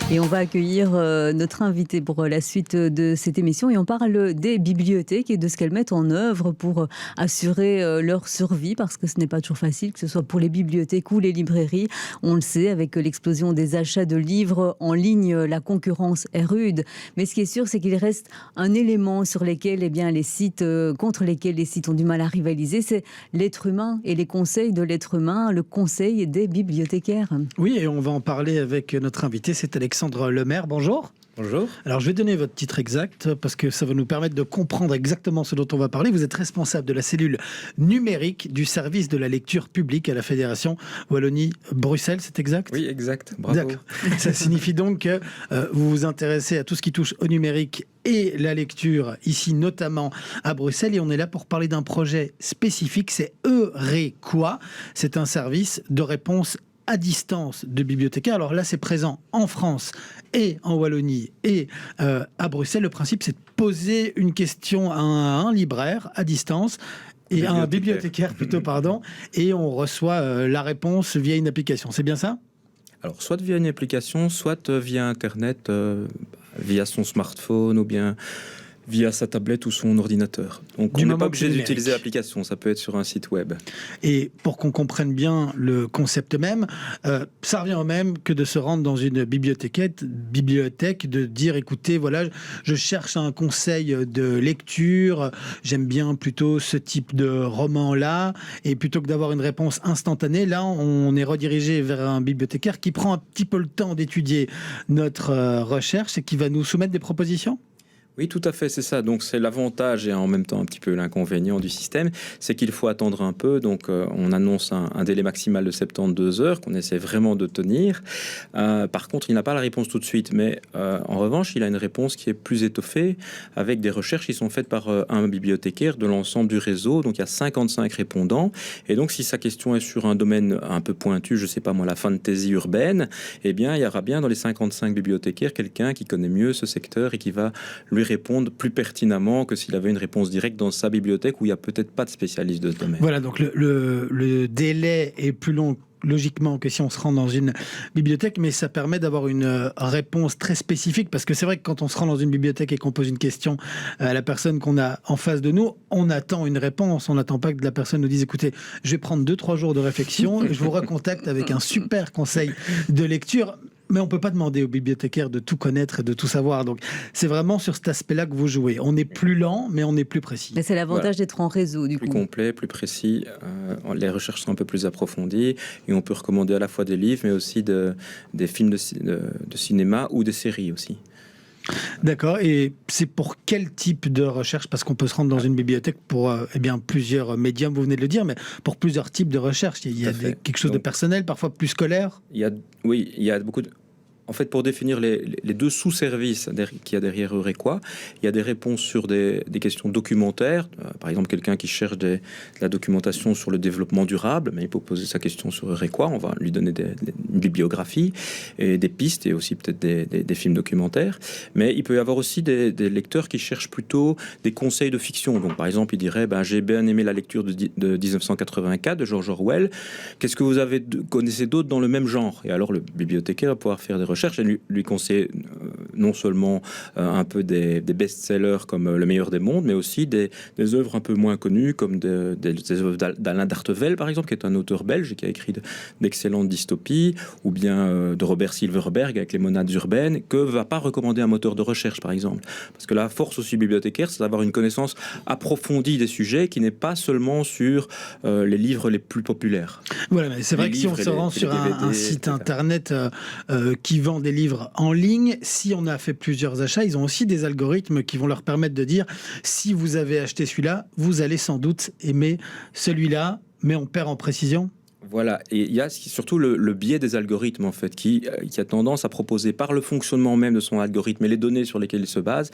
Et on va accueillir notre invité pour la suite de cette émission et on parle des bibliothèques et de ce qu'elles mettent en œuvre pour assurer leur survie, parce que ce n'est pas toujours facile, que ce soit pour les bibliothèques ou les librairies. On le sait, avec l'explosion des achats de livres en ligne, la concurrence est rude. Mais ce qui est sûr, c'est qu'il reste un élément sur lesquels les sites, contre lesquels les sites ont du mal à rivaliser, c'est l'être humain et les conseils de l'être humain, le conseil des bibliothécaires. Oui, et on va en parler avec notre invité, c'est Alexandre Lemaire. Bonjour. Bonjour. Alors, je vais donner votre titre exact parce que ça va nous permettre de comprendre exactement ce dont on va parler. Vous êtes responsable de la cellule numérique du service de la lecture publique à la Fédération Wallonie-Bruxelles, c'est exact ? Oui, exact. Bravo. D'accord. Ça signifie donc que vous vous intéressez à tout ce qui touche au numérique et la lecture, ici notamment à Bruxelles. Et on est là pour parler d'un projet spécifique, c'est Eurequa. C'est un service de réponse à distance de bibliothécaires. Alors là, c'est présent en France et en Wallonie et à Bruxelles. Le principe, c'est de poser une question à un libraire à distance et à un bibliothécaire plutôt, pardon, et on reçoit la réponse via une application. C'est bien ça ? Alors, soit via une application, soit via Internet, via son smartphone ou bien via sa tablette ou son ordinateur. Donc, on n'est pas obligé d'utiliser l'application, ça peut être sur un site web. Et pour qu'on comprenne bien le concept même, ça revient au même que de se rendre dans une bibliothèque, de dire, écoutez, voilà, je cherche un conseil de lecture, j'aime bien plutôt ce type de roman-là, et plutôt que d'avoir une réponse instantanée, là, on est redirigé vers un bibliothécaire qui prend un petit peu le temps d'étudier notre recherche et qui va nous soumettre des propositions ? Oui, tout à fait, c'est ça. Donc, c'est l'avantage et en même temps un petit peu l'inconvénient du système, c'est qu'il faut attendre un peu. Donc, on annonce un délai maximal de 72 heures qu'on essaie vraiment de tenir. Par contre, il n'a pas la réponse tout de suite. Mais en revanche, il a une réponse qui est plus étoffée avec des recherches qui sont faites par un bibliothécaire de l'ensemble du réseau. Donc, il y a 55 répondants. Et donc, si sa question est sur un domaine un peu pointu, je ne sais pas moi, la fantasy urbaine, eh bien, il y aura bien dans les 55 bibliothécaires quelqu'un qui connaît mieux ce secteur et qui va lui répondre plus pertinemment que s'il avait une réponse directe dans sa bibliothèque où il n'y a peut-être pas de spécialiste de ce domaine. Voilà, donc le délai est plus long logiquement que si on se rend dans une bibliothèque, mais ça permet d'avoir une réponse très spécifique, parce que c'est vrai que quand on se rend dans une bibliothèque et qu'on pose une question à la personne qu'on a en face de nous, on attend une réponse, on n'attend pas que la personne nous dise, écoutez, je vais prendre 2-3 jours de réflexion et je vous recontacte avec un super conseil de lecture. Mais on ne peut pas demander aux bibliothécaires de tout connaître et de tout savoir. Donc, c'est vraiment sur cet aspect-là que vous jouez. On est plus lent, mais on est plus précis. Mais c'est l'avantage d'être en réseau, du coup. Plus complet, plus précis. Les recherches sont un peu plus approfondies. Et on peut recommander à la fois des livres, mais aussi des films de cinéma ou des séries aussi. D'accord. Et c'est pour quel type de recherche ? Parce qu'on peut se rendre dans une bibliothèque pour plusieurs médiums, vous venez de le dire, mais pour plusieurs types de recherche. Il y a quelque chose de personnel, parfois plus scolaire. Il y a beaucoup de... En fait, pour définir les deux sous-services qu'il y a derrière Eurequa, il y a des réponses sur des questions documentaires. Par exemple, quelqu'un qui cherche de la documentation sur le développement durable, mais il peut poser sa question sur Eurequa. On va lui donner une bibliographie et des pistes et aussi peut-être des films documentaires. Mais il peut y avoir aussi des lecteurs qui cherchent plutôt des conseils de fiction. Donc, par exemple, il dirait j'ai bien aimé la lecture de 1984 de George Orwell. Qu'est-ce que vous connaissez d'autres dans le même genre ? Et alors, le bibliothécaire va pouvoir faire des recherches et lui conseiller non seulement un peu des best-sellers comme Le meilleur des mondes, mais aussi des œuvres un peu moins connues comme des œuvres d'Alain d'Artevelde, par exemple, qui est un auteur belge et qui a écrit d'excellentes dystopies, ou bien de Robert Silverberg avec Les monades urbaines, que va pas recommander un moteur de recherche, par exemple. Parce que la force aussi bibliothécaire, c'est d'avoir une connaissance approfondie des sujets qui n'est pas seulement sur les livres les plus populaires. Voilà, mais c'est vrai que si on se rend sur un site internet qui vend des livres en ligne, si on a fait plusieurs achats, ils ont aussi des algorithmes qui vont leur permettre de dire si vous avez acheté celui-là, vous allez sans doute aimer celui-là, mais on perd en précision. Voilà, et il y a surtout le biais des algorithmes en fait, qui a tendance à proposer par le fonctionnement même de son algorithme et les données sur lesquelles il se base,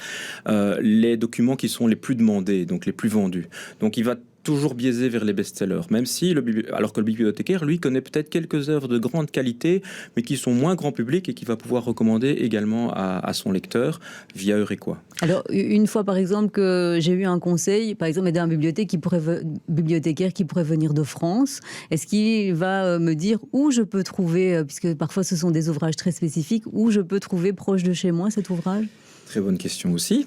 les documents qui sont les plus demandés, donc les plus vendus. Donc il va toujours biaisé vers les best-sellers, même si alors que le bibliothécaire, lui, connaît peut-être quelques œuvres de grande qualité, mais qui sont moins grand public et qui va pouvoir recommander également à son lecteur via Eurequois. Alors, une fois, par exemple, que j'ai eu un conseil, par exemple, d'un bibliothécaire qui pourrait venir de France, est-ce qu'il va me dire où je peux trouver, puisque parfois ce sont des ouvrages très spécifiques, où je peux trouver proche de chez moi cet ouvrage ? Très bonne question aussi.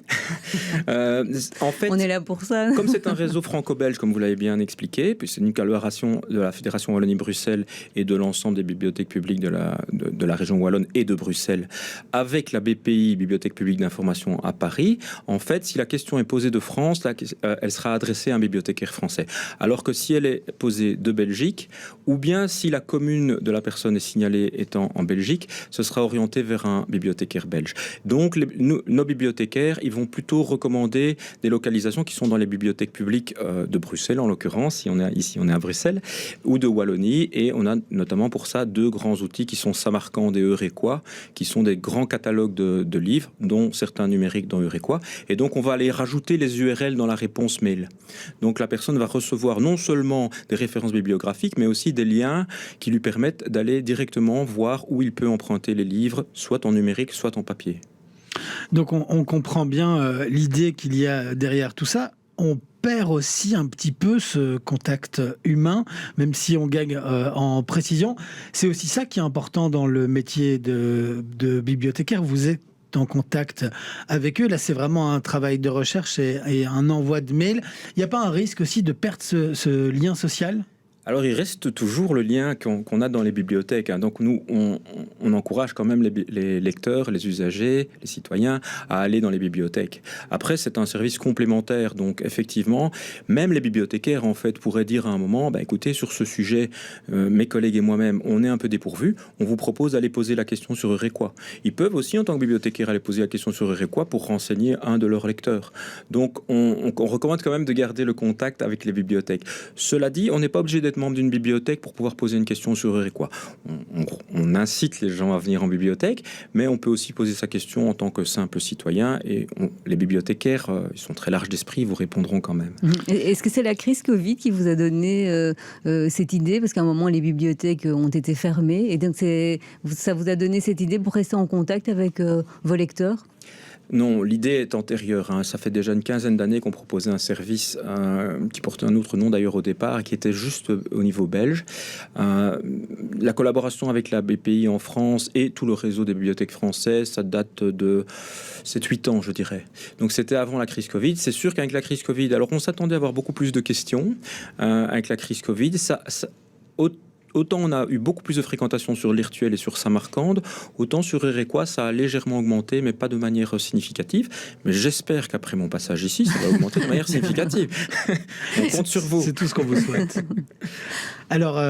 En fait, on est là pour ça. Comme c'est un réseau franco-belge, comme vous l'avez bien expliqué, puis c'est une collaboration de la Fédération Wallonie-Bruxelles et de l'ensemble des bibliothèques publiques de la région wallonne et de Bruxelles, avec la BPI, Bibliothèque publique d'information à Paris. En fait, si la question est posée de France, elle sera adressée à un bibliothécaire français. Alors que si elle est posée de Belgique, ou bien si la commune de la personne est signalée étant en Belgique, ce sera orienté vers un bibliothécaire belge. Donc, nos bibliothécaires, ils vont plutôt recommander des localisations qui sont dans les bibliothèques publiques de Bruxelles, en l'occurrence, si on est à Bruxelles, ou de Wallonie. Et on a notamment pour ça 2 grands outils qui sont Samarcand et Eurequois, qui sont des grands catalogues de livres, dont certains numériques dans Eurequois. Et donc, on va aller rajouter les URL dans la réponse mail. Donc, la personne va recevoir non seulement des références bibliographiques, mais aussi des liens qui lui permettent d'aller directement voir où il peut emprunter les livres, soit en numérique, soit en papier. Donc on comprend bien l'idée qu'il y a derrière tout ça. On perd aussi un petit peu ce contact humain, même si on gagne en précision. C'est aussi ça qui est important dans le métier de bibliothécaire. Vous êtes en contact avec eux. Là, c'est vraiment un travail de recherche et un envoi de mail. Il n'y a pas un risque aussi de perdre ce lien social ? Alors, il reste toujours le lien qu'on a dans les bibliothèques. Donc, nous, on encourage quand même les lecteurs, les usagers, les citoyens à aller dans les bibliothèques. Après, c'est un service complémentaire. Donc, effectivement, même les bibliothécaires, en fait, pourraient dire à un moment, écoutez, sur ce sujet, mes collègues et moi-même, on est un peu dépourvus. On vous propose d'aller poser la question sur Eurequois. Ils peuvent aussi, en tant que bibliothécaires, aller poser la question sur Eurequois pour renseigner un de leurs lecteurs. Donc, on recommande quand même de garder le contact avec les bibliothèques. Cela dit, on n'est pas obligé d'être membre d'une bibliothèque pour pouvoir poser une question sur Eurequois. On incite les gens à venir en bibliothèque, mais on peut aussi poser sa question en tant que simple citoyen et les bibliothécaires, ils sont très larges d'esprit, ils vous répondront quand même. Est-ce que c'est la crise Covid qui vous a donné cette idée? Parce qu'à un moment, les bibliothèques ont été fermées et donc ça vous a donné cette idée pour rester en contact avec vos lecteurs? Non, l'idée est antérieure. Ça fait déjà une quinzaine d'années qu'on proposait un service qui portait un autre nom d'ailleurs au départ, qui était juste au niveau belge. La collaboration avec la BPI en France et tout le réseau des bibliothèques françaises, ça date de 7-8 ans, je dirais. Donc c'était avant la crise Covid. C'est sûr qu'avec la crise Covid, alors on s'attendait à avoir beaucoup plus de questions. Avec la crise Covid, autant on a eu beaucoup plus de fréquentation sur l'Irtuel et sur Samarcande, autant sur Eurequois, ça a légèrement augmenté, mais pas de manière significative. Mais j'espère qu'après mon passage ici, ça va augmenter de manière significative. On compte sur vous. C'est tout ce qu'on vous souhaite. Alors,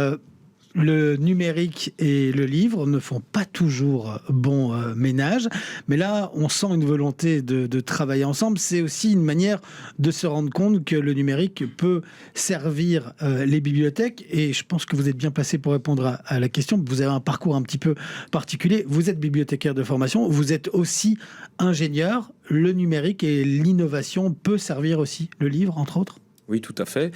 le numérique et le livre ne font pas toujours bon ménage, mais là, on sent une volonté de travailler ensemble. C'est aussi une manière de se rendre compte que le numérique peut servir les bibliothèques, et je pense que vous êtes bien placé pour répondre à la question. Vous avez un parcours un petit peu particulier. Vous êtes bibliothécaire de formation, vous êtes aussi ingénieur. Le numérique et l'innovation peut servir aussi le livre, entre autres? Oui, tout à fait.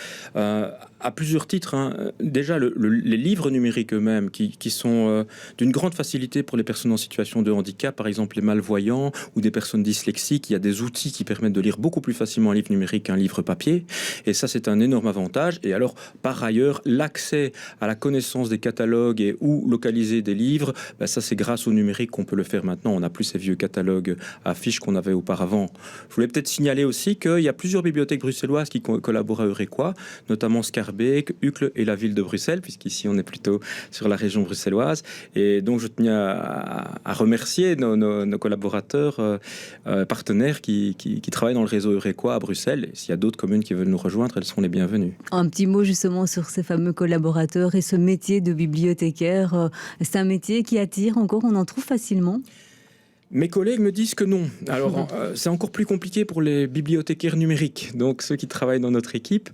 À plusieurs titres. Déjà, les livres numériques eux-mêmes, qui sont d'une grande facilité pour les personnes en situation de handicap, par exemple les malvoyants ou des personnes dyslexiques. Il y a des outils qui permettent de lire beaucoup plus facilement un livre numérique qu'un livre papier. Et ça, c'est un énorme avantage. Et alors, par ailleurs, l'accès à la connaissance des catalogues et où localiser des livres, ça, c'est grâce au numérique qu'on peut le faire maintenant. On n'a plus ces vieux catalogues à fiches qu'on avait auparavant. Je voulais peut-être signaler aussi qu'il y a plusieurs bibliothèques bruxelloises qui collaborent à Eurequois, notamment Scarbeck, Uccle et la ville de Bruxelles, puisqu'ici on est plutôt sur la région bruxelloise. Et donc je tenais à remercier nos collaborateurs partenaires qui travaillent dans le réseau Eurequois à Bruxelles. Et s'il y a d'autres communes qui veulent nous rejoindre, elles seront les bienvenues. Un petit mot justement sur ces fameux collaborateurs et ce métier de bibliothécaire. C'est un métier qui attire encore, on en trouve facilement? Mes collègues me disent que non. Alors, c'est encore plus compliqué pour les bibliothécaires numériques. Donc, ceux qui travaillent dans notre équipe,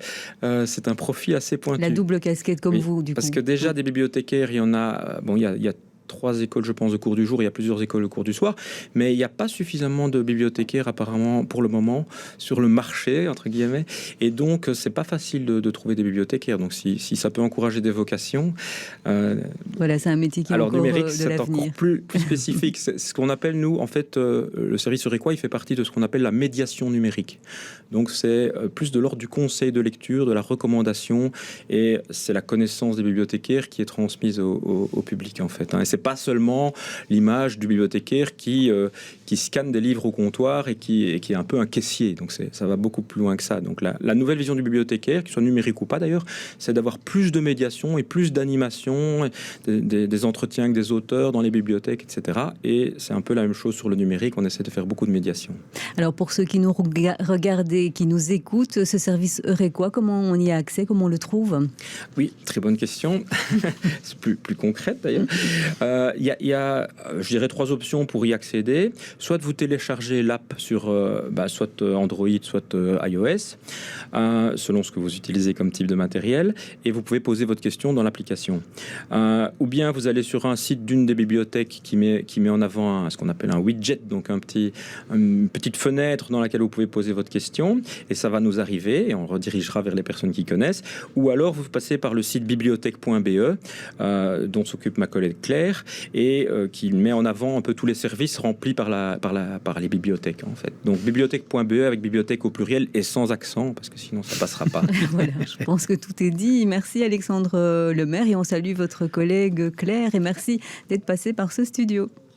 c'est un profil assez pointu. La double casquette comme vous, du coup. Parce que déjà, des bibliothécaires, il y en a... Bon, il y a 3 écoles, je pense, de cours du jour. Il y a plusieurs écoles de cours du soir. Mais il n'y a pas suffisamment de bibliothécaires, apparemment, pour le moment, sur le marché, entre guillemets. Et donc, c'est pas facile de trouver des bibliothécaires. Donc, si ça peut encourager des vocations... Voilà, c'est un métier qui est alors, encore numérique, de c'est l'avenir. encore plus spécifique. C'est ce qu'on appelle, nous, en fait, le service Euréquois, il fait partie de ce qu'on appelle la médiation numérique. Donc, c'est plus de l'ordre du conseil de lecture, de la recommandation, et c'est la connaissance des bibliothécaires qui est transmise au public, en fait. Et c'est pas seulement l'image du bibliothécaire qui scanne des livres au comptoir et qui est un peu un caissier. Donc, ça va beaucoup plus loin que ça. Donc, la nouvelle vision du bibliothécaire, qu'il soit numérique ou pas d'ailleurs, c'est d'avoir plus de médiation et plus d'animation, des entretiens avec des auteurs dans les bibliothèques, etc. Et c'est un peu la même chose sur le numérique. On essaie de faire beaucoup de médiation. Alors, pour ceux qui nous regardent et qui nous écoutent, ce service Euréquois, comment on y a accès, comment on le trouve? Oui, très bonne question. C'est plus concrète d'ailleurs. Il y a, je dirais, 3 options pour y accéder. Soit vous téléchargez l'app sur soit Android, soit iOS, selon ce que vous utilisez comme type de matériel, et vous pouvez poser votre question dans l'application. Ou bien vous allez sur un site d'une des bibliothèques qui met en avant ce qu'on appelle un widget, donc une petite fenêtre dans laquelle vous pouvez poser votre question, et ça va nous arriver, et on redirigera vers les personnes qui connaissent. Ou alors vous passez par le site bibliothèque.be, dont s'occupe ma collègue Claire, et qui met en avant un peu tous les services remplis par les bibliothèques, en fait. Donc bibliothèque.be avec bibliothèque au pluriel et sans accent, parce que sinon ça passera pas. Voilà, je pense que tout est dit. Merci Alexandre Lemaire, et on salue votre collègue Claire, et merci d'être passé par ce studio.